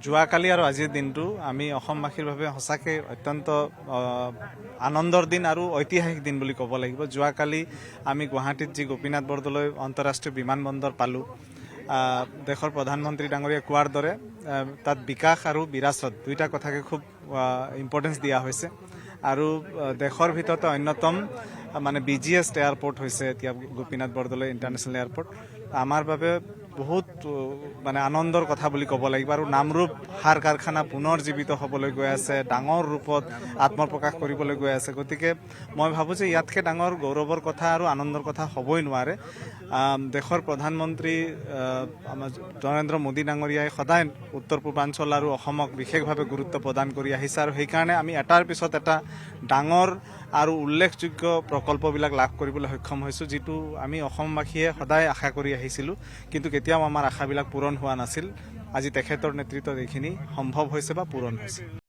যোৱাকালি আৰু আজিৰ দিনটো আমি অসমবাসীৰ বাবে সঁচাকৈ অত্যন্ত আনন্দৰ দিন আৰু ঐতিহাসিক দিন বুলি ক'ব লাগিব। যোৱাকালি আমি গুৱাহাটীত যি গোপীনাথ বৰদলৈ আন্তঃৰাষ্ট্ৰীয় বিমানবন্দৰ পালোঁ, দেশৰ প্ৰধানমন্ত্ৰী ডাঙৰীয়াই কোৱাৰ দৰে তাত বিকাশ আৰু বিৰাচত দুইটা কথাকে খুব ইম্পৰ্টেঞ্চ দিয়া হৈছে। আৰু দেশৰ ভিতৰতে অন্যতম মানে বিজিএষ্ট এয়াৰপৰ্ট হৈছে এতিয়া গোপীনাথ বৰদলৈ ইণ্টাৰনেশ্যনেল এয়াৰপৰ্ট। আমাৰ বাবে বহুত মানে আনন্দৰ কথা বুলি ক'ব লাগিব। আৰু নামৰূপ সাৰ কাৰখানা পুনৰ জীৱিত হ'বলৈ গৈ আছে, ডাঙৰ ৰূপত আত্মপ্ৰকাশ কৰিবলৈ গৈ আছে। গতিকে মই ভাবোঁ যে ইয়াতকৈ ডাঙৰ গৌৰৱৰ কথা আৰু আনন্দৰ কথা হ'বই নোৱাৰে। দেশৰ প্ৰধানমন্ত্ৰী আমাৰ নৰেন্দ্ৰ মোদী ডাঙৰীয়াই সদায় উত্তৰ পূৰ্বাঞ্চল আৰু অসমক বিশেষভাৱে গুৰুত্ব প্ৰদান কৰি আহিছে, আৰু সেইকাৰণে আমি এটাৰ পিছত এটা ডাঙৰ আৰু উল্লেখযোগ্য প্ৰকল্পবিলাক লাভ কৰিবলৈ সক্ষম হৈছোঁ, যিটো আমি অসমবাসীয়ে সদায় আশা কৰি আহিছিলোঁ, কিন্তু কেতিয়াও আমাৰ আশাবিলাক পূৰণ হোৱা নাছিল। আজি তেখেতৰ নেতৃত্বত এইখিনি সম্ভৱ হৈছে বা পূৰণ হৈছে।